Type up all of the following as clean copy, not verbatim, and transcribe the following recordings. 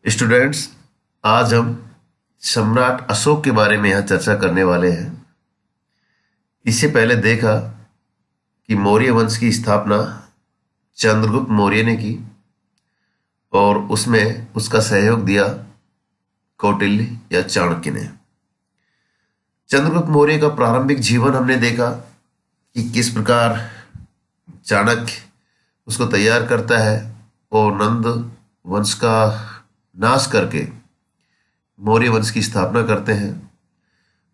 Students, आज हम सम्राट अशोक के बारे में यहाँ चर्चा करने वाले हैं। इससे पहले देखा कि मौर्य वंश की स्थापना चंद्रगुप्त मौर्य ने की और उसमें उसका सहयोग दिया कौटिल्य या चाणक्य ने। चंद्रगुप्त मौर्य का प्रारंभिक जीवन हमने देखा कि किस प्रकार चाणक्य उसको तैयार करता है और नंद वंश का नाश करके मौर्य वंश की स्थापना करते हैं।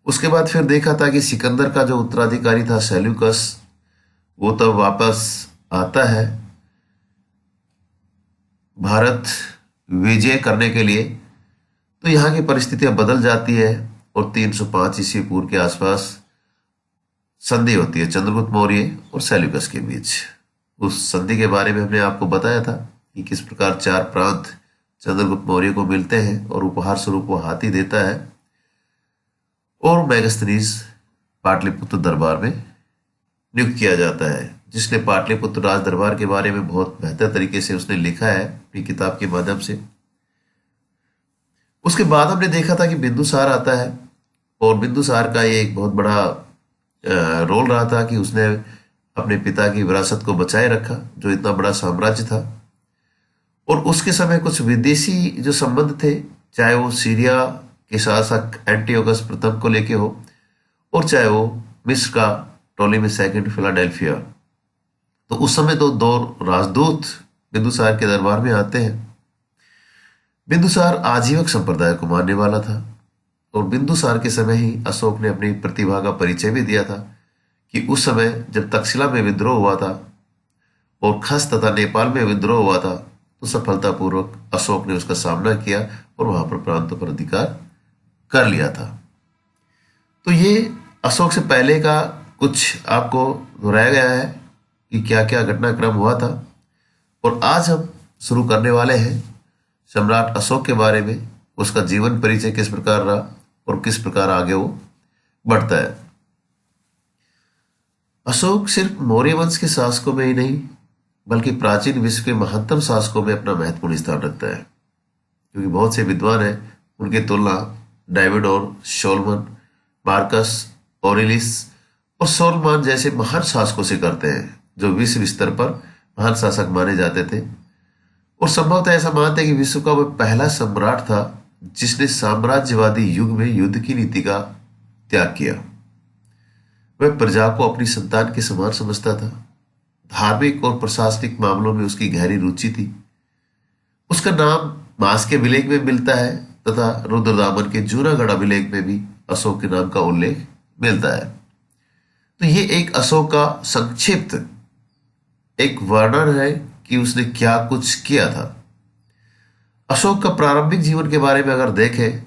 उसके बाद फिर देखा था कि सिकंदर का जो उत्तराधिकारी था सेल्यूकस, वो तब वापस आता है भारत विजय करने के लिए। तो यहाँ की परिस्थितियां बदल जाती है और 305 ईस्वी पूर्व के आसपास संधि होती है चंद्रगुप्त मौर्य और सेल्यूकस के बीच। उस संधि के बारे में हमने आपको बताया था कि किस प्रकार 4 प्रांत चंद्रगुप्त मौर्य को मिलते हैं और उपहार स्वरूप वो हाथी देता है और मेगास्थनीज पाटलिपुत्र दरबार में नियुक्त किया जाता है, जिसने पाटलिपुत्र राज दरबार के बारे में बहुत बेहतर तरीके से उसने लिखा है अपनी किताब के माध्यम से। उसके बाद हमने देखा था कि बिंदुसार आता है और बिंदुसार का ये एक बहुत बड़ा रोल रहा था कि उसने अपने पिता की विरासत को बचाए रखा, जो इतना बड़ा साम्राज्य था। और उसके समय कुछ विदेशी जो संबंध थे, चाहे वो सीरिया के शासक एंटियोकस प्रथम को लेके हो और चाहे वो मिस्र का टोलेमी सेकंड फिलाडेल्फिया, तो उस समय तो 2 राजदूत बिंदुसार के दरबार में आते हैं। बिंदुसार आजीवक संप्रदाय को मानने वाला था और बिंदुसार के समय ही अशोक ने अपनी प्रतिभा का परिचय भी दिया था कि उस समय जब तक्षशिला में विद्रोह हुआ था और खस तथा नेपाल में विद्रोह हुआ था, तो सफलतापूर्वक अशोक ने उसका सामना किया और वहां पर प्रांतों पर अधिकार कर लिया था। तो ये अशोक से पहले का कुछ आपको दोहराया गया है कि क्या क्या घटनाक्रम हुआ था। और आज हम शुरू करने वाले हैं सम्राट अशोक के बारे में, उसका जीवन परिचय किस प्रकार रहा और किस प्रकार आगे वो बढ़ता है। अशोक सिर्फ मौर्य वंश के शासकों में ही नहीं बल्कि प्राचीन विश्व के महत्तम शासकों में अपना महत्वपूर्ण स्थान रखता है, क्योंकि बहुत से विद्वान हैं उनकी तुलना डेविड और सोलोमन, मार्कस ऑरेलियस और सोलोमन जैसे महान शासकों से करते हैं, जो विश्व स्तर पर महान शासक माने जाते थे और संभवतः ऐसा मानते हैं कि विश्व का वह पहला सम्राट था जिसने साम्राज्यवादी युग में युद्ध की नीति का त्याग किया। वह प्रजा को अपनी संतान के समान समझता था। धार्मिक और प्रशासनिक मामलों में उसकी गहरी रुचि थी। उसका नाम मास के अभिलेख में मिलता है तथा रुद्रदामन के जूनागढ़ अभिलेख में भी अशोक के नाम का उल्लेख मिलता है। तो ये एक अशोक का संक्षिप्त एक वर्णन है कि उसने क्या कुछ किया था। अशोक का प्रारंभिक जीवन के बारे में अगर देखें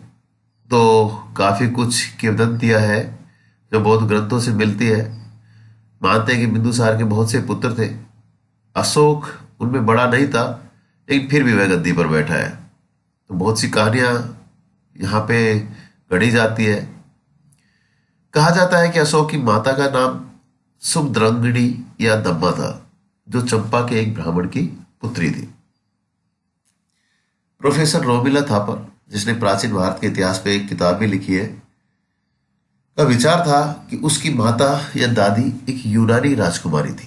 तो काफी कुछ किंवदंतियां है जो बौद्ध ग्रंथों से मिलती है। मानते हैं कि बिंदुसार के बहुत से पुत्र थे, अशोक उनमें बड़ा नहीं था, लेकिन फिर भी वह गद्दी पर बैठा है। तो बहुत सी कहानियां यहाँ पे गढ़ी जाती है। कहा जाता है कि अशोक की माता का नाम सुभद्रंगिणी या दम्मा था, जो चंपा के एक ब्राह्मण की पुत्री थी। प्रोफेसर रोमिला थापर, जिसने प्राचीन भारत के इतिहास पे एक किताब भी लिखी है, का विचार था कि उसकी माता या दादी एक यूनानी राजकुमारी थी।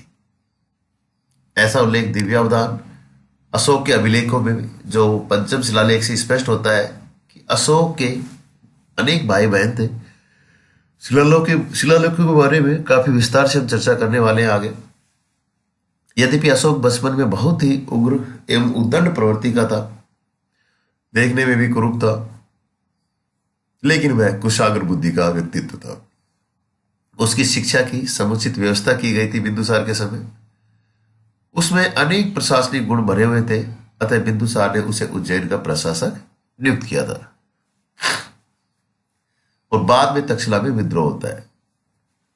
ऐसा उल्लेख दिव्यावदान अशोक के अभिलेखों में भी, जो पंचम शिलालेख से स्पष्ट होता है कि अशोक के अनेक भाई बहन थे। शिलालेखों के बारे में काफी विस्तार से हम चर्चा करने वाले हैं आगे। यद्यपि अशोक बचपन में बहुत ही उग्र एवं उद्दंड प्रवृत्ति का था, देखने में भी कुरूप था, लेकिन वह कुशाग्र बुद्धि का व्यक्तित्व था। उसकी शिक्षा की समुचित व्यवस्था की गई थी बिंदुसार के समय। उसमें अनेक प्रशासनिक गुण भरे हुए थे, अतः बिंदुसार ने उसे उज्जैन का प्रशासक नियुक्त किया था। और बाद में तक्षशिला में विद्रोह होता है,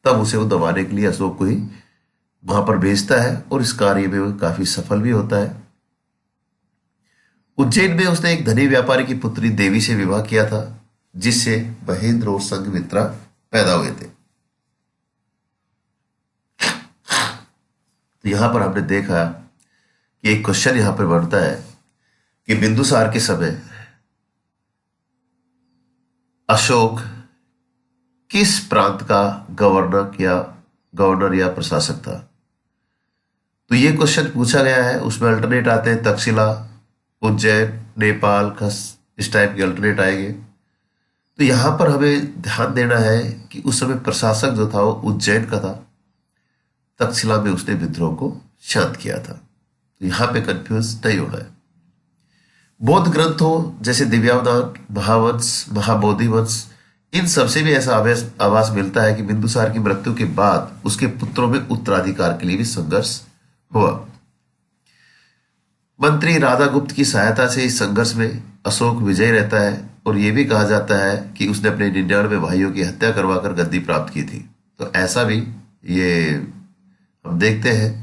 तब उसे वो दबाने के लिए अशोक को ही वहां पर भेजता है और इस कार्य में वो काफी सफल भी होता है। उज्जैन में उसने एक धनी व्यापारी की पुत्री देवी से विवाह किया था, जिससे महेंद्र और संघमित्रा पैदा हुए थे। तो यहां पर हमने देखा कि एक क्वेश्चन यहां पर बनता है कि बिंदुसार के समय अशोक किस प्रांत का गवर्नर या प्रशासक था? तो ये क्वेश्चन पूछा गया है, उसमें अल्टरनेट आते हैं तक्षशिला, उज्जैन, नेपाल, खस, इस टाइप के अल्टरनेट आएंगे। तो यहां पर हमें ध्यान देना है कि उस समय प्रशासक जो था वो उज्जैन का था, तक्षशिला में उसने विद्रोह को शांत किया था। तो यहां पे कंफ्यूज नहीं होना है। बौद्ध ग्रंथों जैसे दिव्यावदान, महावंश, महाबोधिवंश, इन सबसे भी ऐसा आभास मिलता है कि बिंदुसार की मृत्यु के बाद उसके पुत्रों में उत्तराधिकार के लिए भी संघर्ष हुआ। मंत्री राधागुप्त की सहायता से इस संघर्ष में अशोक विजयी रहता है और यह भी कहा जाता है कि उसने अपने 99 भाइयों की हत्या करवाकर गद्दी प्राप्त की थी। तो ऐसा भी ये हम देखते हैं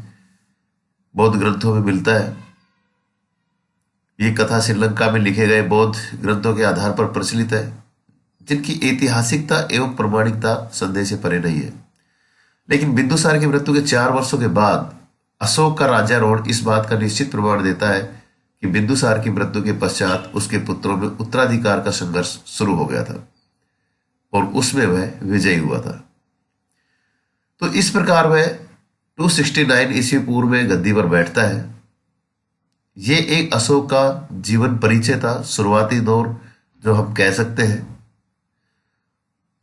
बौद्ध ग्रंथों में मिलता है। ये कथा श्रीलंका में लिखे गए बौद्ध ग्रंथों के आधार पर प्रचलित है, जिनकी ऐतिहासिकता एवं प्रमाणिकता संदेह से परे नहीं है। लेकिन बिंदुसार की मृत्यु के 4 वर्षों के बाद अशोक का राज्यारोहण इस बात का निश्चित प्रमाण देता है कि बिंदुसार की मृत्यु के पश्चात उसके पुत्रों में उत्तराधिकार का संघर्ष शुरू हो गया था और उसमें वह विजयी हुआ था। तो इस प्रकार वह 269 ईस्वी पूर्व में गद्दी पर बैठता है। ये एक अशोक का जीवन परिचय था, शुरुआती दौर जो हम कह सकते हैं।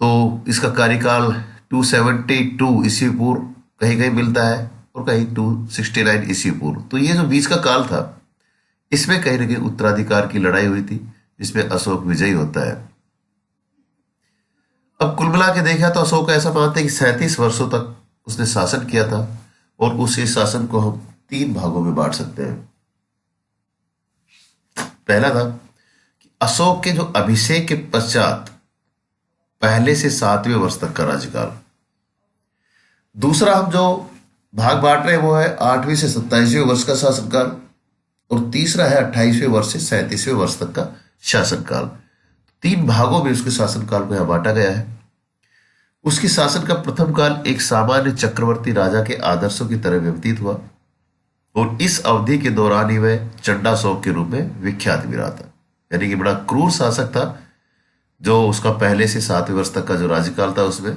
तो इसका कार्यकाल 272 ईस्वी पूर्व कहीं कहीं मिलता है और कहीं 269 ईस्वी पूर्व। तो ये जो बीच का काल था, इसमें कहीं ना कहीं उत्तराधिकार की लड़ाई हुई थी, जिसमें अशोक विजयी होता है। अब कुल मिला के देखा तो अशोक ऐसा मानते हैं कि 37 वर्षों तक उसने शासन किया था और उसी शासन को हम 3 भागों में बांट सकते हैं। पहला था कि अशोक के जो अभिषेक के पश्चात पहले से 7वें वर्ष तक का राज्यकाल। दूसरा हम जो भाग बांट रहे हैं वो है 8वें से 27वें वर्ष का शासनकाल और तीसरा है 28वें वर्ष से 37वें वर्ष तक का शासनकाल। 3 भागों में उसके शासनकाल को यहां बांटा गया है। उसकी शासन का प्रथम काल एक सामान्य चक्रवर्ती राजा के आदर्शों की तरह व्यतीत हुआ और इस अवधि के दौरान ही वह चंडाशोक के रूप में विख्यात भी रहा था। यानी कि बड़ा क्रूर शासक था, जो उसका पहले से 7वें वर्ष तक का जो राज्यकाल था उसमें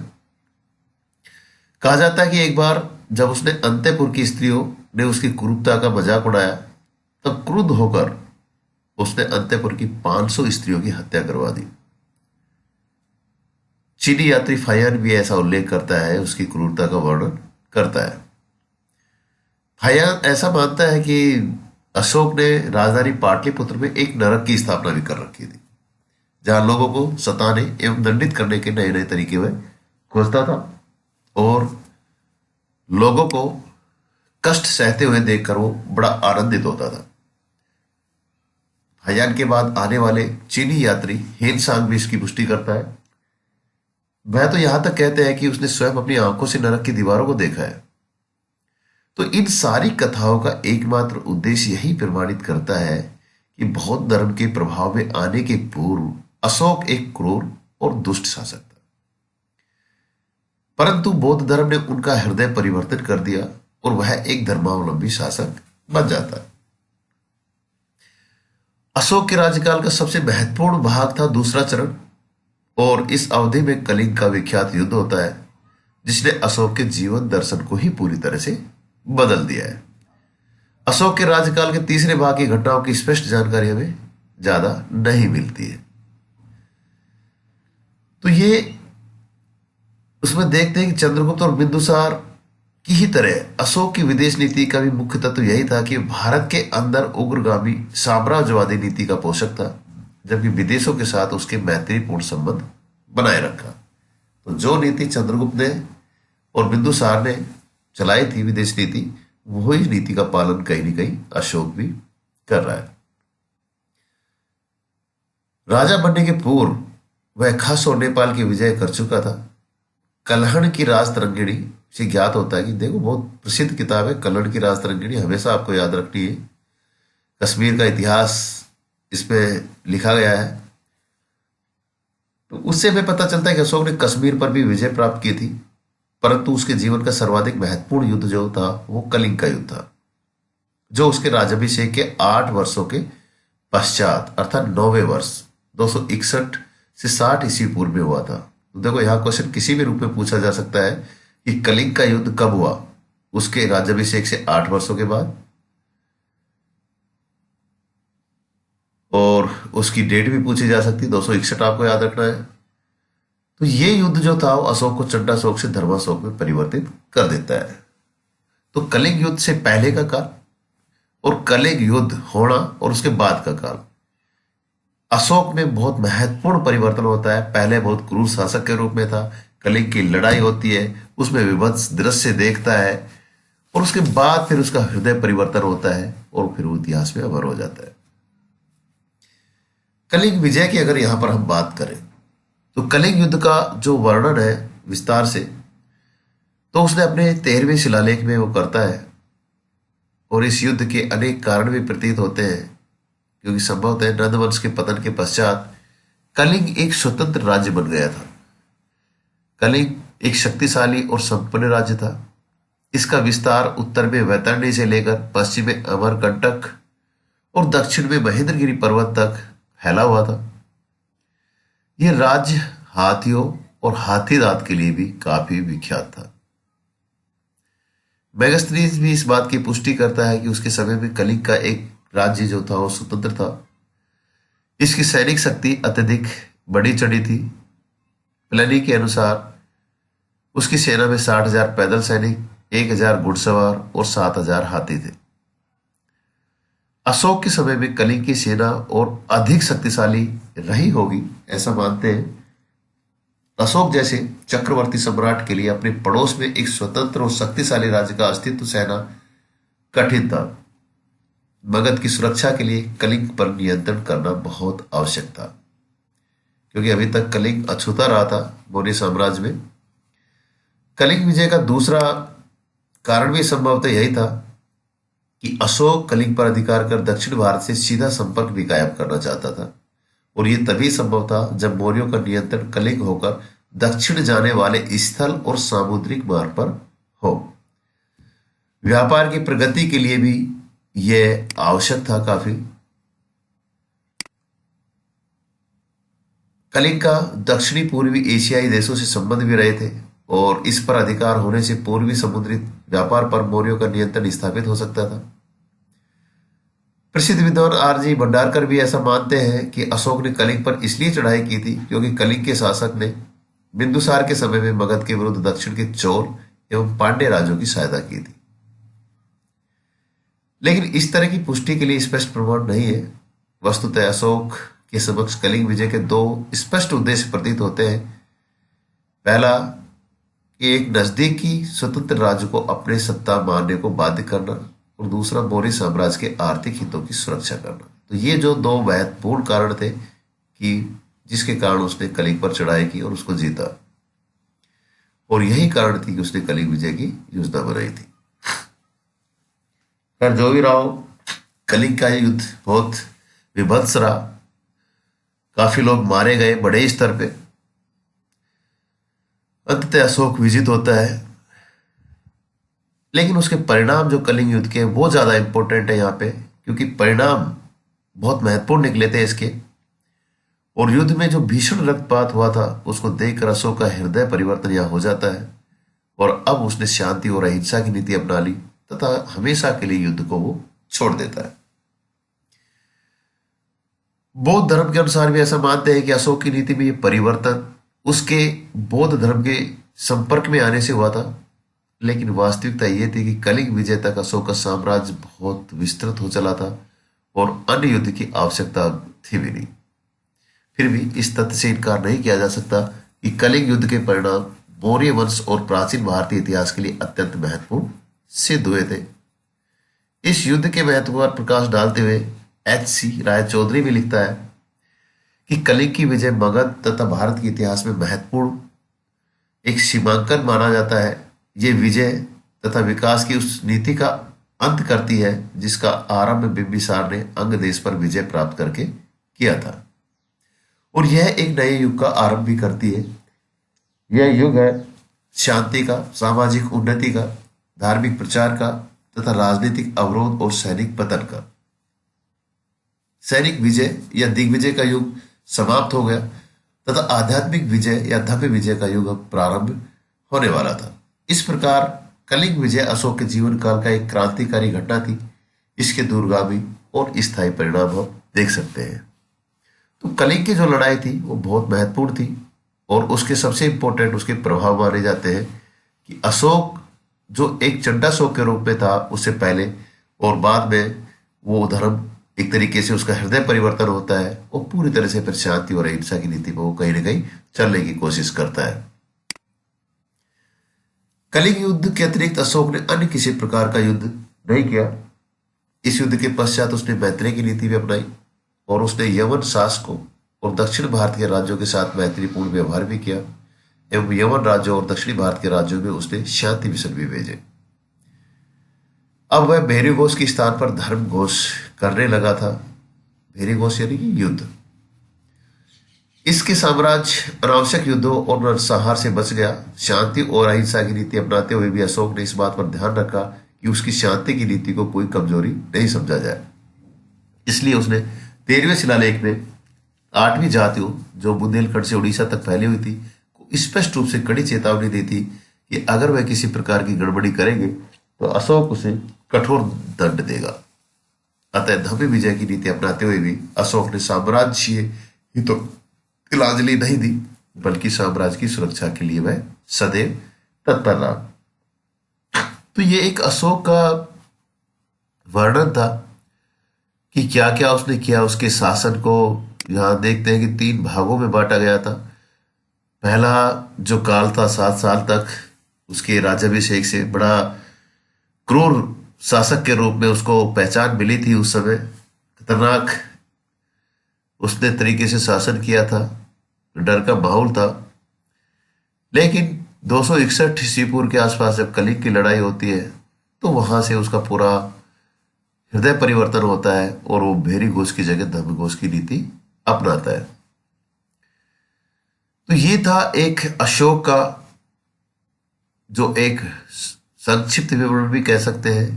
कहा जाता है कि एक बार जब उसने अंतःपुर की स्त्रियों ने उसकी क्रूरता का मजाक उड़ाया, तब क्रुद्ध होकर उसने अंतःपुर की 500 स्त्रियों की हत्या करवा दी। चीनी यात्री फायान भी ऐसा उल्लेख करता है, उसकी क्रूरता का वर्णन करता है। फायान ऐसा मानता है कि अशोक ने राजधानी पाटलिपुत्र में एक नरक की स्थापना भी कर रखी थी, जहां लोगों को सताने एवं दंडित करने के नए नए तरीके वह खोजता था और लोगों को कष्ट सहते हुए देखकर वो बड़ा आनंदित होता था। फायान के बाद आने वाले चीनी यात्री हेनसांग भी इसकी पुष्टि करता है। वह तो यहां तक कहते हैं कि उसने स्वयं अपनी आंखों से नरक की दीवारों को देखा है। तो इन सारी कथाओं का एकमात्र उद्देश्य यही प्रमाणित करता है कि बौद्ध धर्म के प्रभाव में आने के पूर्व अशोक एक क्रूर और दुष्ट शासक था, परंतु बौद्ध धर्म ने उनका हृदय परिवर्तन कर दिया और वह एक धर्मावलंबी शासक बन जाता है। अशोक के राज्यकाल का सबसे महत्वपूर्ण भाग था दूसरा चरण और इस अवधि में कलिंग का विख्यात युद्ध होता है, जिसने अशोक के जीवन दर्शन को ही पूरी तरह से बदल दिया है। अशोक के राज्यकाल के तीसरे भाग की घटनाओं की स्पष्ट जानकारी हमें ज्यादा नहीं मिलती है। तो ये उसमें देखते हैं कि चंद्रगुप्त और बिंदुसार की ही तरह अशोक की विदेश नीति का भी मुख्य तत्व यही था कि भारत के अंदर उग्रगामी साम्राज्यवादी नीति का पोषक था, जबकि विदेशों के साथ उसके मैत्रीपूर्ण संबंध बनाए रखा। तो जो नीति चंद्रगुप्त ने और बिंदुसार ने चलाई थी विदेश नीति, वही नीति का पालन कहीं न कहीं अशोक भी कर रहा है। राजा बनने के पूर्व वह खस और नेपाल की विजय कर चुका था। कल्हण की राजतरंगिणी से ज्ञात होता है कि देखो, बहुत प्रसिद्ध किताब है कल्हण की राजतरंगिणी, हमेशा आपको याद रखनी है। कश्मीर का इतिहास इसमें लिखा गया है। तो उससे हमें पता चलता है कि अशोक ने कश्मीर पर भी विजय प्राप्त की थी, परंतु उसके जीवन का सर्वाधिक महत्वपूर्ण युद्ध जो था वो कलिंग का युद्ध था, जो उसके राज्याभिषेक के 8 वर्षों के पश्चात अर्थात 9वें वर्ष 261 से 60 ईस्वी पूर्व में हुआ था। तो देखो यहाँ क्वेश्चन किसी भी रूप में पूछा जा सकता है कि कलिंग का युद्ध कब हुआ, उसके राज्याभिषेक से 8 वर्षों के बाद, और उसकी डेट भी पूछी जा सकती है, 261 आपको याद रखना है। तो ये युद्ध जो था वो अशोक को चंडाशोक से धर्माशोक में परिवर्तित कर देता है। तो कलिंग युद्ध से पहले का काल और कलिंग युद्ध होना और उसके बाद का काल, अशोक में बहुत महत्वपूर्ण परिवर्तन होता है। पहले बहुत क्रूर शासक के रूप में था, कलिंग की लड़ाई होती है, उसमें विभत्स दृश्य देखता है, और उसके बाद फिर उसका हृदय परिवर्तन होता है और फिर वो इतिहास में अमर हो जाता है। कलिंग विजय की अगर यहां पर हम बात करें तो कलिंग युद्ध का जो वर्णन है विस्तार से, तो उसने अपने 13वें शिलालेख में वो करता है, और इस युद्ध के अनेक कारण भी प्रतीत होते हैं, क्योंकि संभवतः नंद वंश के पतन के पश्चात कलिंग एक स्वतंत्र राज्य बन गया था। कलिंग एक शक्तिशाली और संपन्न राज्य था। इसका विस्तार उत्तर में वैतरणी से लेकर पश्चिम में अमरकंटक और दक्षिण में महेंद्रगिरी पर्वत तक फैला हुआ था। यह राज्य हाथियों और हाथी दांत के लिए भी काफी विख्यात था। मेगास्थनीज भी इस बात की पुष्टि करता है कि उसके समय में कलिंग का एक राज्य जो था वो स्वतंत्र था। इसकी सैनिक शक्ति अत्यधिक बढ़ी चढ़ी थी। प्लिनी के अनुसार उसकी सेना में 60,000 पैदल सैनिक, 1,000 घुड़सवार और 7,000 हाथी थे। अशोक के समय में कलिंग की सेना और अधिक शक्तिशाली रही होगी ऐसा मानते हैं। अशोक जैसे चक्रवर्ती सम्राट के लिए अपने पड़ोस में एक स्वतंत्र और शक्तिशाली राज्य का अस्तित्व सहना कठिन था। मगध की सुरक्षा के लिए कलिंग पर नियंत्रण करना बहुत आवश्यक था, क्योंकि अभी तक कलिंग अछूता रहा था मौर्य साम्राज्य में। कलिंग विजय का दूसरा कारण भी संभवतः यही था कि अशोक कलिंग पर अधिकार कर दक्षिण भारत से सीधा संपर्क भी कायम करना चाहता था, और यह तभी संभव था जब मौर्यों का नियंत्रण कलिंग होकर दक्षिण जाने वाले स्थल और सामुद्रिक मार्ग पर हो। व्यापार की प्रगति के लिए भी यह आवश्यक था काफी। कलिंग का दक्षिणी पूर्वी एशियाई देशों से संबंध भी रहे थे, और इस पर अधिकार होने से पूर्वी समुद्री व्यापार पर मौर्यों का नियंत्रण स्थापित हो सकता था। प्रसिद्ध विद्वान आरजी भंडारकर भी ऐसा मानते हैं कि अशोक ने कलिंग पर इसलिए चढ़ाई की थी क्योंकि कलिंग के शासक ने बिंदुसार के समय में मगध के विरुद्ध दक्षिण के चोल एवं पांड्य राज्यों की सहायता की थी। लेकिन इस तरह की पुष्टि के लिए स्पष्ट प्रमाण नहीं है। वस्तुतः अशोक के समक्ष कलिंग विजय के दो स्पष्ट उद्देश्य प्रतीत होते हैं। पहला कि एक नजदीकी स्वतंत्र राज्य को अपने सत्ता मानने को बाध्य करना, और दूसरा मौर्य साम्राज्य के आर्थिक हितों की सुरक्षा करना। तो ये जो दो महत्वपूर्ण कारण थे कि जिसके कारण उसने कलिंग पर चढ़ाई की और उसको जीता, और यही कारण थी कि उसने कलिंग विजय की योजना बनाई थी। पर जो भी रहा हो, कलिंग का युद्ध बहुत विभत्स रहा। काफी लोग मारे गए बड़े स्तर पे। अंततः अशोक विजित होता है, लेकिन उसके परिणाम जो कलिंग युद्ध के वो ज्यादा इंपॉर्टेंट है यहाँ पे, क्योंकि परिणाम बहुत महत्वपूर्ण निकले थे इसके। और युद्ध में जो भीषण रक्तपात हुआ था उसको देखकर अशोक का हृदय परिवर्तन यहाँ हो जाता है, और अब उसने शांति और अहिंसा की नीति अपना ली तथा हमेशा के लिए युद्ध को वो छोड़ देता है। बौद्ध धर्म के अनुसार भी ऐसा मानते हैं कि अशोक की नीति में ये परिवर्तन उसके बौद्ध धर्म के संपर्क में आने से हुआ था। लेकिन वास्तविकता यह थी कि कलिंग विजय तक अशोक का साम्राज्य बहुत विस्तृत हो चला था और अन्य युद्ध की आवश्यकता थी भी नहीं। फिर भी इस तथ्य से इनकार नहीं किया जा सकता कि कलिंग युद्ध के परिणाम मौर्य वंश और प्राचीन भारतीय इतिहास के लिए अत्यंत महत्वपूर्ण सिद्ध हुए थे। इस युद्ध के महत्व पर प्रकाश डालते हुए H.C. राय चौधरी भी लिखता है कि कलिंग की विजय मगध तथा भारत के इतिहास में महत्वपूर्ण एक सीमांकन माना जाता है। ये विजय तथा विकास की उस नीति का अंत करती है जिसका आरंभ बिंबिसार ने अंग देश पर विजय प्राप्त करके किया था, और यह एक नए युग का आरंभ भी करती है। यह युग है शांति का, सामाजिक उन्नति का, धार्मिक प्रचार का तथा राजनीतिक अवरोध और सैनिक पतन का। सैनिक विजय या दिग्विजय का युग समाप्त हो गया तथा आध्यात्मिक विजय या धव्य विजय का युग अब प्रारंभ होने वाला था। इस प्रकार कलिंग विजय अशोक के जीवन काल का एक क्रांतिकारी घटना थी। इसके दूरगामी और स्थायी परिणाम हम देख सकते हैं। तो कलिंग की जो लड़ाई थी वो बहुत महत्वपूर्ण थी और उसके सबसे इंपॉर्टेंट उसके प्रभाव माने जाते हैं कि अशोक जो एक चंडाशोक के रूप में था उससे पहले और बाद में वो धर्म एक तरीके से उसका हृदय परिवर्तन होता है और पूरी तरह से फिर शांति और अहिंसा की नीति पर वो कहीं ना कहीं चलने की कोशिश करता है। कलिंग युद्ध के अतिरिक्त अशोक ने अन्य किसी प्रकार का युद्ध नहीं किया। इस युद्ध के पश्चात उसने मैत्री की नीति भी अपनाई और उसने यवन शासकों और दक्षिण भारत के राज्यों के साथ मैत्रीपूर्ण व्यवहार भी किया एवं यवन राज्यों और दक्षिणी भारत के राज्यों में उसने शांति मिशन भी भेजे। अब वह भेरी घोष के स्थान पर धर्म घोष करने लगा था। भेरी घोष यानी कि युद्ध। इसके साम्राज्य अनावश्यक युद्धों और नरसंहार से बच गया। शांति और अहिंसा की नीति अपनाते हुए भी अशोक ने इस बात पर ध्यान रखा कि उसकी शांति की नीति को कोई कमजोरी नहीं समझा जाए। इसलिए उसने 13वें शिलालेख में 8वीं जातियों जो बुंदेलखंड से उड़ीसा तक फैली हुई थी को स्पष्ट रूप से कड़ी चेतावनी दी थी कि अगर वह किसी प्रकार की गड़बड़ी करेंगे तो अशोक उसे कठोर दंड देगा। अतः धव्य विजय की नीति अपनाते हुए भी अशोक ने साम्राज्य हितों तिलांजलि नहीं दी बल्कि साम्राज्य की सुरक्षा के लिए वह सदैव तत्पर रहा। तो ये एक अशोक का वर्णन था कि क्या क्या उसने किया। उसके शासन को यहां देखते हैं कि 3 भागों में बांटा गया था। पहला जो काल था 7 साल तक उसके राज्याभिषेक से बड़ा क्रूर शासक के रूप में उसको पहचान मिली थी। उस समय खतरनाक उसने तरीके से शासन किया था, डर का माहौल था। लेकिन 261 ईस्वी पूर्व के आसपास जब कलिंग की लड़ाई होती है तो वहां से उसका पूरा हृदय परिवर्तन होता है और वो भेरी घोष की जगह धम्म घोष की नीति अपनाता है। तो ये था एक अशोक का जो एक संक्षिप्त विवरण भी कह सकते हैं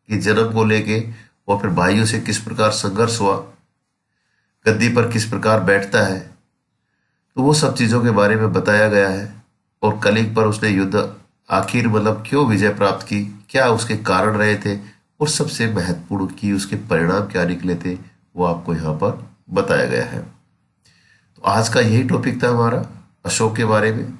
कि जन्म को लेके और फिर भाइयों से किस प्रकार संघर्ष हुआ, गद्दी पर किस प्रकार बैठता है, तो वो सब चीजों के बारे में बताया गया है। और कलिंग पर उसने युद्ध आखिर मतलब क्यों विजय प्राप्त की, क्या उसके कारण रहे थे और सबसे महत्वपूर्ण की उसके परिणाम क्या निकले थे, वो आपको यहाँ पर बताया गया है। तो आज का यही टॉपिक था हमारा अशोक के बारे में।